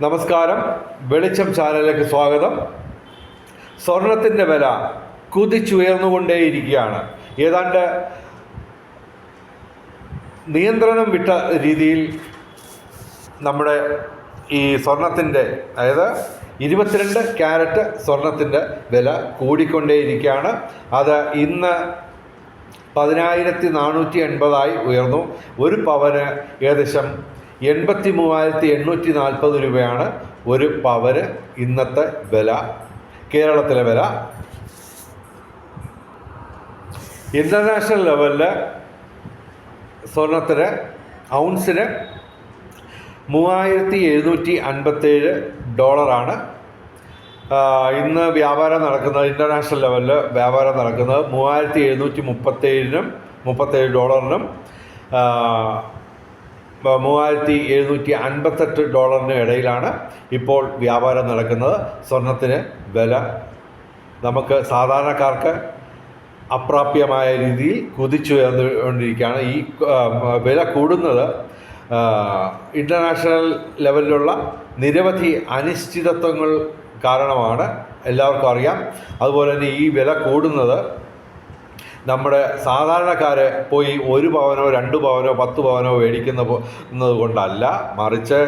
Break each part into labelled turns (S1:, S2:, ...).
S1: നമസ്കാരം, വെളിച്ചം ചാനലിലേക്ക് സ്വാഗതം. സ്വർണത്തിൻ്റെ വില കുതിച്ചുയർന്നുകൊണ്ടേയിരിക്കുകയാണ്. ഏതാണ്ട് നിയന്ത്രണം വിട്ട രീതിയിൽ നമ്മുടെ ഈ സ്വർണത്തിൻ്റെ, അതായത് 22 ക്യാരറ്റ് സ്വർണത്തിൻ്റെ വില കൂടിക്കൊണ്ടേയിരിക്കുകയാണ്. അത് ഇന്ന് 10,480 ഉയർന്നു. ഒരു പവന് ഏകദേശം 83,840 രൂപയാണ് ഒരു പവന് ഇന്നത്തെ വില, കേരളത്തിലെ വില. ഇൻ്റർനാഷണൽ ലെവലിൽ സ്വർണത്തിന് ഔൺസിന് $3,757 ഇന്ന് വ്യാപാരം നടക്കുന്നത്. ഇൻ്റർനാഷണൽ ലെവലിൽ വ്യാപാരം നടക്കുന്നത് $3,737 $3,758 ഇടയിലാണ് ഇപ്പോൾ വ്യാപാരം നടക്കുന്നത്. സ്വർണത്തിന് വില നമുക്ക് സാധാരണക്കാർക്ക് അപ്രാപ്യമായ രീതിയിൽ കുതിച്ചുയർന്നുകൊണ്ടിരിക്കുകയാണ്. ഈ വില കൂടുന്നത് ഇൻ്റർനാഷണൽ ലെവലിലുള്ള നിരവധി അനിശ്ചിതത്വങ്ങൾ കാരണമാണ്, എല്ലാവർക്കും അറിയാം. അതുപോലെ തന്നെ ഈ വില കൂടുന്നത് നമ്മുടെ സാധാരണക്കാർ പോയി 1 പവനോ 2 പവനോ 10 പവനോ മേടിക്കുന്നത് കൊണ്ടല്ല, മറിച്ച്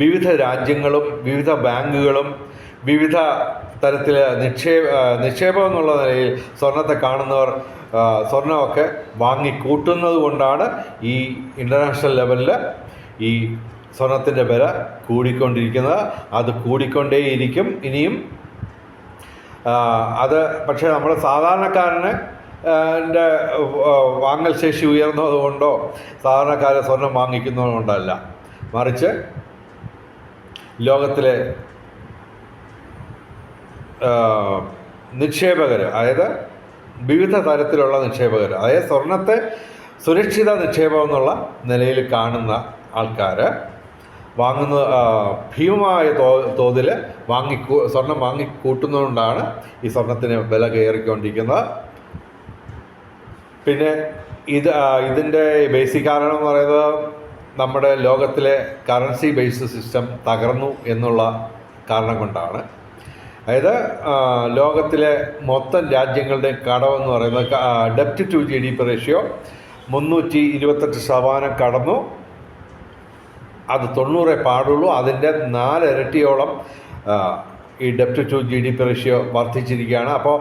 S1: വിവിധ രാജ്യങ്ങളും വിവിധ ബാങ്കുകളും വിവിധ തരത്തിൽ നിക്ഷേപം എന്നുള്ള നിലയിൽ സ്വർണത്തെ കാണുന്നവർ സ്വർണമൊക്കെ വാങ്ങിക്കൂട്ടുന്നത് കൊണ്ടാണ് ഈ ഇൻ്റർനാഷണൽ ലെവലിൽ ഈ സ്വർണത്തിൻ്റെ വില കൂടിക്കൊണ്ടിരിക്കുന്നത്. അത് കൂടിക്കൊണ്ടേയിരിക്കും ഇനിയും. അത് പക്ഷേ നമ്മൾ സാധാരണക്കാരന് വാങ്ങൽ ശേഷി ഉയർന്നതുകൊണ്ടോ സാധാരണക്കാരെ സ്വർണം വാങ്ങിക്കുന്നത് കൊണ്ടല്ല, മറിച്ച് ലോകത്തിലെ നിക്ഷേപകർ, അതായത് വിവിധ തരത്തിലുള്ള നിക്ഷേപകർ, അതായത് സ്വർണത്തെ സുരക്ഷിത നിക്ഷേപം എന്നുള്ള നിലയിൽ കാണുന്ന ആൾക്കാർ വാങ്ങുന്ന ഭീമമായ തോതിൽ സ്വർണം വാങ്ങിക്കൂട്ടുന്നതുകൊണ്ടാണ് ഈ സ്വർണത്തിന് വില കയറിക്കൊണ്ടിരിക്കുന്നത്. പിന്നെ ഇതിൻ്റെ ബേസിക് കാരണം എന്ന് പറയുന്നത് നമ്മുടെ ലോകത്തിലെ കറൻസി ബേസ്ഡ് സിസ്റ്റം തകർന്നു എന്നുള്ള കാരണം കൊണ്ടാണ്. അതായത് ലോകത്തിലെ മൊത്തം രാജ്യങ്ങളുടെയും കടമെന്ന് പറയുന്നത് ഡെപ്റ്റ് ടു GDP റേഷ്യോ 328% കടന്നു. അത് 90 പാടുള്ളൂ. അതിൻ്റെ 4 ഇരട്ടിയോളം ഈ ഡെപ്റ്റ് ടു GDP റേഷ്യോ വർദ്ധിച്ചിരിക്കുകയാണ്. അപ്പോൾ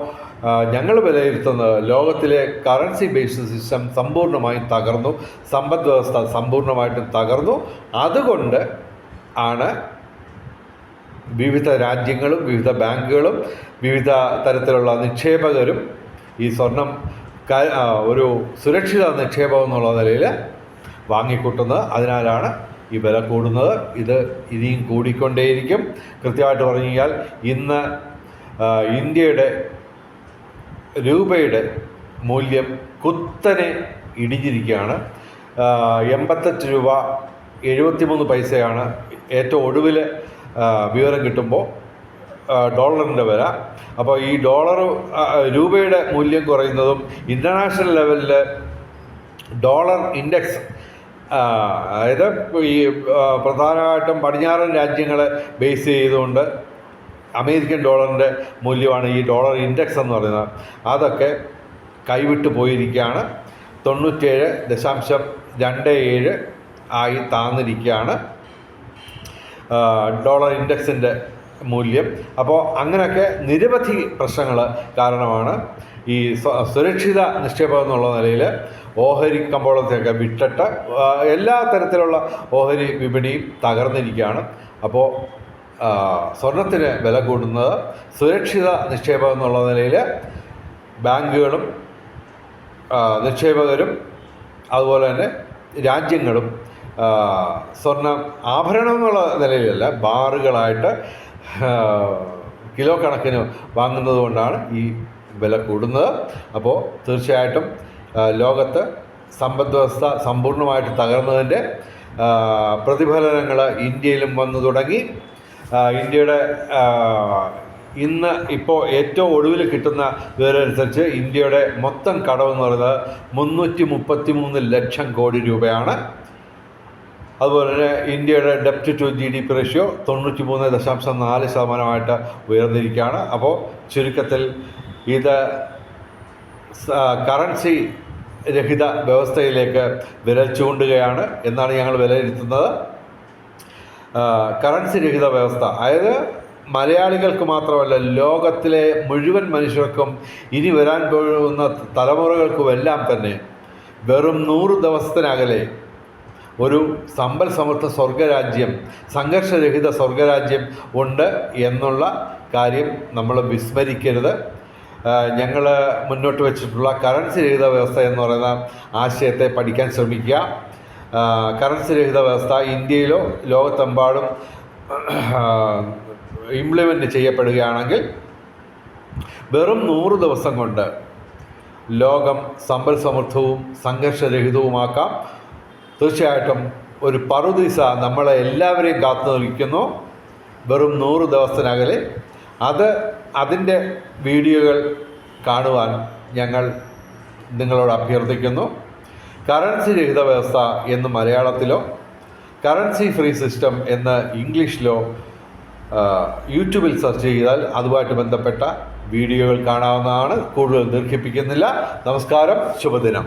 S1: ഞങ്ങൾ വിലയിരുത്തുന്നത് ലോകത്തിലെ കറൻസി ബേസ്ഡ് സിസ്റ്റം സമ്പൂർണ്ണമായും തകർന്നു, സമ്പദ് വ്യവസ്ഥ സമ്പൂർണ്ണമായിട്ടും തകർന്നു. അതുകൊണ്ട് ആണ് വിവിധ രാജ്യങ്ങളും വിവിധ ബാങ്കുകളും വിവിധ തരത്തിലുള്ള നിക്ഷേപകരും ഈ സ്വർണം ഒരു സുരക്ഷിത നിക്ഷേപം എന്നുള്ള നിലയിൽ വാങ്ങിക്കൂട്ടുന്നത്. അതിനാലാണ് ഈ വില കൂടുന്നത്. ഇത് ഇനിയും കൂടിക്കൊണ്ടേയിരിക്കും. കൃത്യമായിട്ട് പറഞ്ഞു കഴിഞ്ഞാൽ ഇന്ന് ഇന്ത്യയുടെ രൂപയുടെ മൂല്യം കുത്തനെ ഇടിഞ്ഞിരിക്കുകയാണ്. 88 രൂപ 73 പൈസയാണ് ഏറ്റവും ഒടുവിൽ വിവരം കിട്ടുമ്പോൾ ഡോളറിൻ്റെ വില. അപ്പോൾ ഈ രൂപയുടെ മൂല്യം കുറയുന്നതും ഇൻ്റർനാഷണൽ ലെവലിൽ ഡോളർ ഇൻഡെക്സ്, അതായത് ഈ പ്രധാനമായിട്ടും പടിഞ്ഞാറൻ രാജ്യങ്ങളെ ബേസ് ചെയ്തുകൊണ്ട് അമേരിക്കൻ ഡോളറിൻ്റെ മൂല്യമാണ് ഈ ഡോളർ ഇൻഡെക്സ് എന്ന് പറയുന്നത്. അതൊക്കെ കൈവിട്ട് പോയിരിക്കുകയാണ്. 97.27 ആയി താന്നിരിക്കുകയാണ് ഡോളർ ഇൻഡെക്സിൻ്റെ മൂല്യം. അപ്പോൾ അങ്ങനെയൊക്കെ നിരവധി പ്രശ്നങ്ങൾ കാരണമാണ് ഈ സുരക്ഷിത നിക്ഷേപം എന്നുള്ള നിലയിൽ ഓഹരി കമ്പോളത്തെയൊക്കെ വിട്ടിട്ട് എല്ലാ തരത്തിലുള്ള ഓഹരി വിപണിയും തകർന്നിരിക്കുകയാണ്. അപ്പോൾ സ്വർണത്തിന് വില കൂടുന്നത് സുരക്ഷിത നിക്ഷേപം എന്നുള്ള നിലയിൽ ബാങ്കുകളും നിക്ഷേപകരും അതുപോലെ തന്നെ രാജ്യങ്ങളും സ്വർണം ആഭരണം എന്നുള്ള നിലയിലല്ല, ബാറുകളായിട്ട് കിലോ കണക്കിന് വാങ്ങുന്നത് കൊണ്ടാണ് ഈ വില കൂടുന്നത്. അപ്പോൾ തീർച്ചയായിട്ടും ലോകത്ത് സമ്പദ് വ്യവസ്ഥ സമ്പൂർണ്ണമായിട്ട് തകർന്നതിൻ്റെ പ്രതിഫലനങ്ങൾ ഇന്ത്യയിലും വന്നു തുടങ്ങി. ഇന്ത്യയുടെ ഇന്ന് ഇപ്പോൾ ഏറ്റവും ഒടുവിൽ കിട്ടുന്ന വിവരമനുസരിച്ച് ഇന്ത്യയുടെ മൊത്തം കടമെന്ന് പറയുന്നത് 333 ലക്ഷം കോടി രൂപയാണ്. അതുപോലെ തന്നെ ഇന്ത്യയുടെ ഡെപ്റ്റ് ടു GDP റേഷ്യോ 93.4% ഉയർന്നിരിക്കുകയാണ്. അപ്പോൾ ചുരുക്കത്തിൽ ഇത് കറൻസി രഹിത വ്യവസ്ഥയിലേക്ക് വിരൽ ചൂണ്ടുകയാണ് എന്നാണ് ഞങ്ങൾ വിലയിരുത്തുന്നത്. കറൻസി രഹിത വ്യവസ്ഥ അതായത് മലയാളികൾക്ക് മാത്രമല്ല, ലോകത്തിലെ മുഴുവൻ മനുഷ്യർക്കും ഇനി വരാൻ പോകുന്ന തലമുറകൾക്കുമെല്ലാം തന്നെ വെറും 100 ദിവസത്തിനകലെ ഒരു സമ്പൽ സമൃദ്ധ സ്വർഗരാജ്യം, സംഘർഷരഹിത സ്വർഗരാജ്യം ഉണ്ട് എന്നുള്ള കാര്യം നമ്മൾ വിസ്മരിക്കരുത്. ഞങ്ങൾ മുന്നോട്ട് വെച്ചിട്ടുള്ള കറൻസി രഹിത വ്യവസ്ഥ എന്ന് പറയുന്ന ആശയത്തെ പഠിക്കാൻ ശ്രമിക്കുക. കറൻസി രഹിത വ്യവസ്ഥ ഇന്ത്യയിലോ ലോകത്തെമ്പാടും ഇംപ്ലിമെൻ്റ് ചെയ്യപ്പെടുകയാണെങ്കിൽ വെറും 100 ദിവസം കൊണ്ട് ലോകം സമ്പൽ സമൃദ്ധവും സംഘർഷരഹിതവുമാക്കാം. തീർച്ചയായിട്ടും ഒരു പറുദീസ നമ്മളെ എല്ലാവരെയും കാത്തു നിൽക്കുന്നു വെറും 100 ദിവസത്തിനകലെ. അതിൻ്റെ വീഡിയോകൾ കാണുവാൻ ഞങ്ങൾ നിങ്ങളോട് അഭ്യർത്ഥിക്കുന്നു. കറൻസി രഹിത വ്യവസ്ഥ എന്ന് മലയാളത്തിലോ കറൻസി ഫ്രീ സിസ്റ്റം എന്ന് ഇംഗ്ലീഷിലോ യൂട്യൂബിൽ സെർച്ച് ചെയ്താൽ അതുമായിട്ട് ബന്ധപ്പെട്ട വീഡിയോകൾ കാണാവുന്നതാണ്. കൂടുതൽ ദീർഘിപ്പിക്കുന്നില്ല. നമസ്കാരം, ശുഭദിനം.